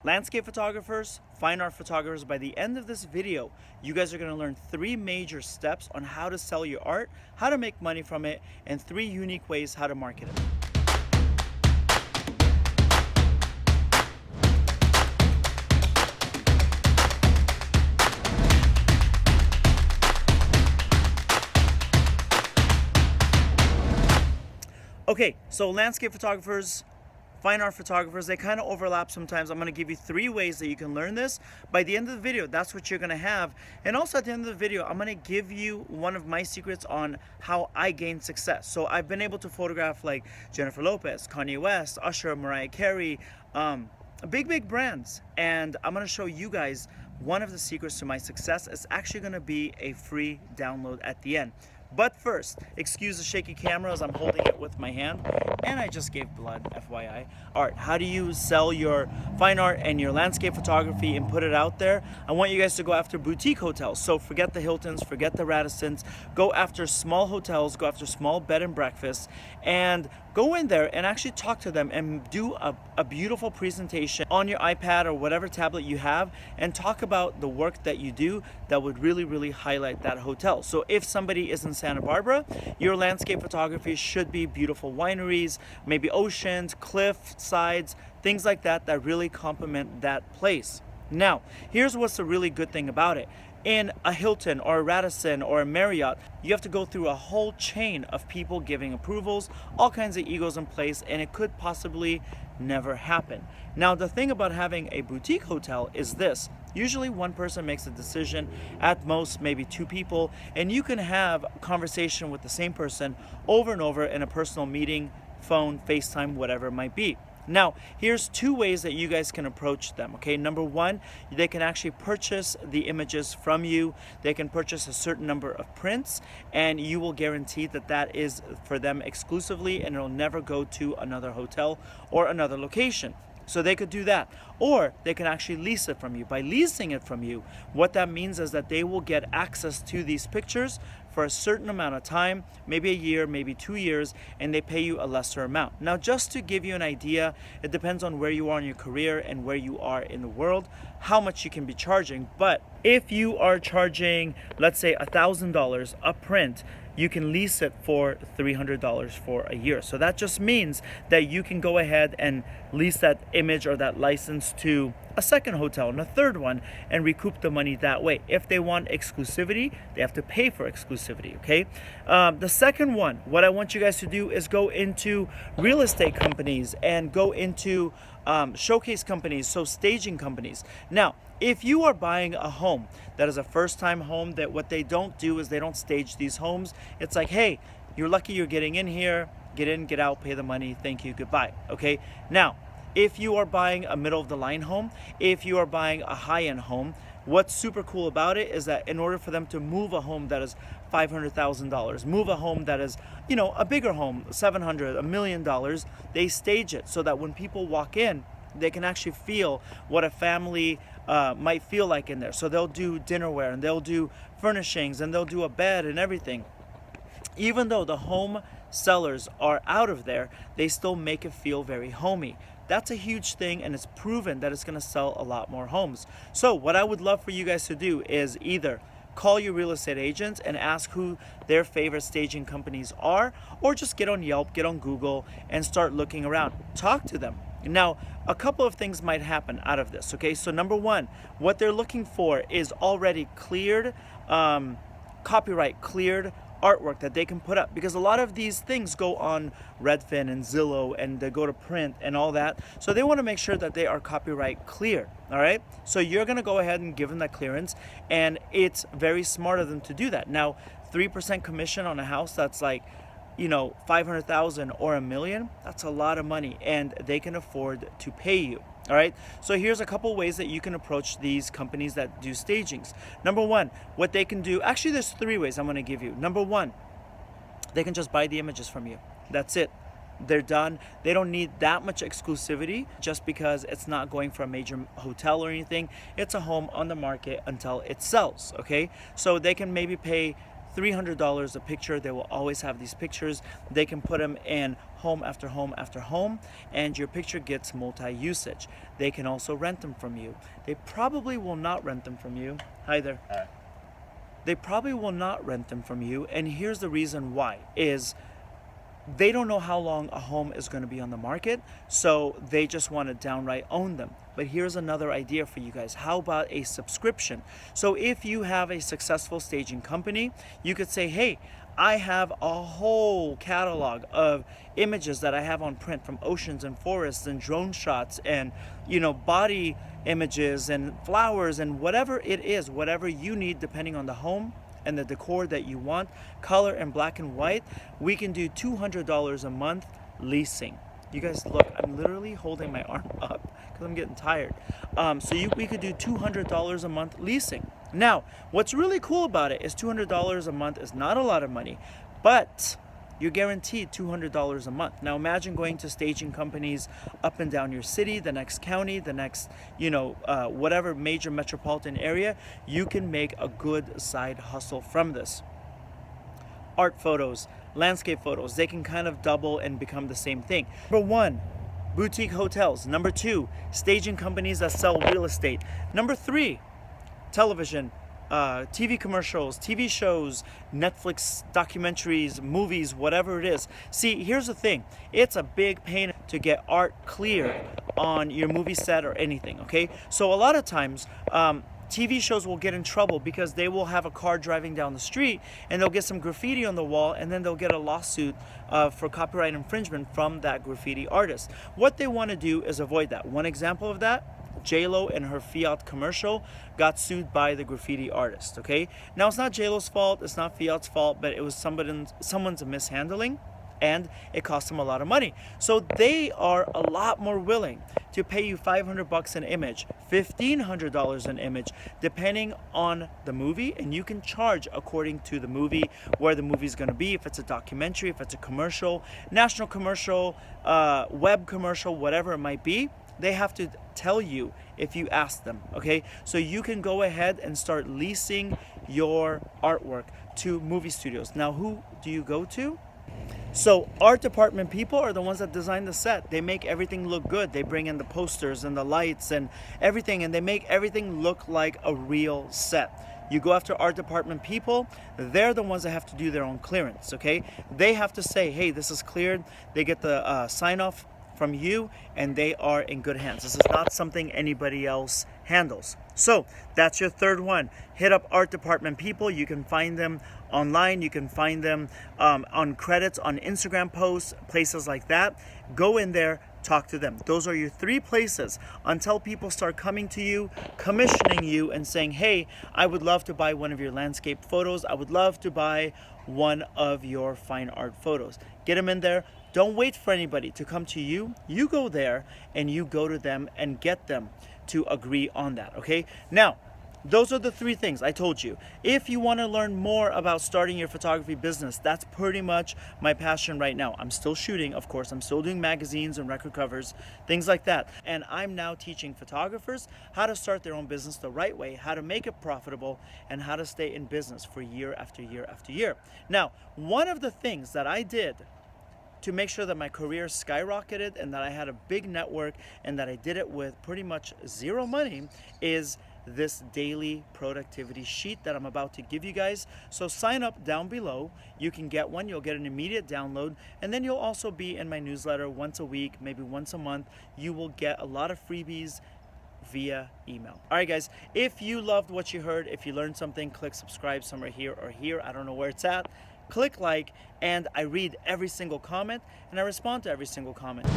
Landscape photographers, fine art photographers, by the end of this video, you guys are going to learn 3 major steps on how to sell your art, how to make money from it, and 3 unique ways how to market it. Okay, so landscape photographers, fine art photographers, they kind of overlap sometimes. I'm going to give you 3 ways that you can learn this. By the end of the video, that's what you're going to have. And also at the end of the video, I'm going to give you one of my secrets on how I gained success. So I've been able to photograph like Jennifer Lopez, Kanye West, Usher, Mariah Carey, big brands. And I'm going to show you guys one of the secrets to my success. It's actually going to be a free download at the end. But first, excuse the shaky camera as I'm holding it with my hand, and I just gave blood, FYI. Art, how do you sell your fine art and your landscape photography and put it out there? I want you guys to go after boutique hotels. So forget the Hiltons, forget the Radissons, go after small hotels, go after small bed and breakfasts, and go in there and actually talk to them and do a beautiful presentation on your iPad or whatever tablet you have, and talk about the work that you do that would really highlight that hotel. So if somebody is in Santa Barbara, your landscape photography should be beautiful wineries, maybe oceans, cliff sides, things like that that really complement that place. Now, here's what's the really good thing about it. In a Hilton or a Radisson or a Marriott, you have to go through a whole chain of people giving approvals, all kinds of egos in place, and it could possibly never happen. Now, the thing about having a boutique hotel is this. Usually one person makes a decision, at most maybe 2 people, and you can have a conversation with the same person over and over in a personal meeting, phone, FaceTime, whatever it might be. Now, here's 2 ways that you guys can approach them, okay? Number 1, they can actually purchase the images from you. They can purchase a certain number of prints, and you will guarantee that that is for them exclusively, and it'll never go to another hotel or another location. So they could do that. Or they can actually lease it from you. By leasing it from you, what that means is that they will get access to these pictures for a certain amount of time, maybe a year, maybe 2 years, and they pay you a lesser amount. Now, just to give you an idea, it depends on where you are in your career and where you are in the world, how much you can be charging. But if you are charging, let's say $1,000 a print, you can lease it for $300 for a year. So that just means that you can go ahead and lease that image or that license to a second hotel and a third one and recoup the money that way. If they want exclusivity, they have to pay for exclusivity, okay? The second one, what I want you guys to do is go into real estate companies and go into showcase companies, so staging companies. Now, if you are buying a home that is a first-time home, that what they don't do is they don't stage these homes. It's like, hey, you're lucky you're getting in here, get in, get out, pay the money, thank you, goodbye, okay? Now, if you are buying a middle-of-the-line home, if you are buying a high-end home, what's super cool about it is that in order for them to move a home that is $500,000, move a home that is, you know, a bigger home, $700,000, $1 million, they stage it so that when people walk in, they can actually feel what a family might feel like in there. So they'll do dinnerware and they'll do furnishings and they'll do a bed and everything. Even though the home sellers are out of there, they still make it feel very homey. That's a huge thing, and it's proven that it's going to sell a lot more homes. So what I would love for you guys to do is either call your real estate agents and ask who their favorite staging companies are, or just get on Yelp, get on Google, and start looking around. Talk to them. Now, a couple of things might happen out of this, okay? So number 1, what they're looking for is already cleared, copyright cleared artwork that they can put up, because a lot of these things go on Redfin and Zillow and they go to print and all that. So they want to make sure that they are copyright clear, all right? So you're going to go ahead and give them that clearance, and it's very smart of them to do that. Now, 3% commission on a house that's like, you know, 500,000 or $1 million, that's a lot of money, and they can afford to pay you. All right, so here's a couple ways that you can approach these companies that do stagings. Number 1, what they can do, actually there's 3 ways I'm going to give you. Number 1, they can just buy the images from you. That's it. They're done. They don't need that much exclusivity just because it's not going for a major hotel or anything. It's a home on the market until it sells, okay? So they can maybe pay $300 a picture. They will always have these pictures. They can put them in home after home after home, and your picture gets multi-usage. They can also rent them from you. They probably will not rent them from you. Hi there. Hi. They probably will not rent them from you, and here's the reason why is they don't know how long a home is going to be on the market, so they just want to downright own them. But here's another idea for you guys. How about a subscription? So if you have a successful staging company, you could say, hey, I have a whole catalog of images that I have on print from oceans and forests and drone shots and, you know, body images and flowers and whatever it is, whatever you need depending on the home and the decor that you want, color and black and white. We can do $200 a month leasing. You guys look, I'm literally holding my arm up because I'm getting tired. We could do $200 a month leasing. Now, what's really cool about it is $200 a month is not a lot of money, but you're guaranteed $200 a month. Now imagine going to staging companies up and down your city, the next county, the next, whatever major metropolitan area. You can make a good side hustle from this. Art photos, landscape photos, they can kind of double and become the same thing. Number one, boutique hotels. Number two, staging companies that sell real estate. Number three, television, TV commercials, TV shows, Netflix documentaries, movies, whatever it is. See, here's the thing. It's a big pain to get art cleared on your movie set or anything, okay? So a lot of times, TV shows will get in trouble because they will have a car driving down the street and they'll get some graffiti on the wall, and then they'll get a lawsuit for copyright infringement from that graffiti artist. What they want to do is avoid that. One example of that, J-Lo and her Fiat commercial got sued by the graffiti artist, okay? Now, it's not J-Lo's fault, it's not Fiat's fault, but it was someone's mishandling, and it cost them a lot of money. So they are a lot more willing to pay you $500 an image, $1,500 an image, depending on the movie, and you can charge according to the movie, where the movie's gonna be, if it's a documentary, if it's a commercial, national commercial, web commercial, whatever it might be. They have to tell you if you ask them, okay? So you can go ahead and start leasing your artwork to movie studios. Now, who do you go to? So art department people are the ones that design the set. They make everything look good. They bring in the posters and the lights and everything, and they make everything look like a real set. You go after art department people, they're the ones that have to do their own clearance, okay? They have to say, hey, this is cleared. They get the sign off from you, and they are in good hands. This is not something anybody else handles. So that's your third one. Hit up art department people. You can find them online. You can find them on credits, on Instagram posts, places like that. Go in there, talk to them. Those are your three places until people start coming to you, commissioning you, and saying, hey, I would love to buy one of your landscape photos. I would love to buy one of your fine art photos. Get them in there. Don't wait for anybody to come to you. You go there and you go to them and get them to agree on that, okay? Now, those are the three things I told you. If you want to learn more about starting your photography business, that's pretty much my passion right now. I'm still shooting, of course. I'm still doing magazines and record covers, things like that. And I'm now teaching photographers how to start their own business the right way, how to make it profitable, and how to stay in business for year after year after year. Now, one of the things that I did to make sure that my career skyrocketed and that I had a big network and that I did it with pretty much zero money is this daily productivity sheet that I'm about to give you guys. So sign up down below. You can get one. You'll get an immediate download, and then you'll also be in my newsletter once a week, maybe once a month. You will get a lot of freebies via email. All right, guys, if you loved what you heard, if you learned something, click subscribe somewhere here or here. I don't know where it's at. Click like, and I read every single comment and I respond to every single comment.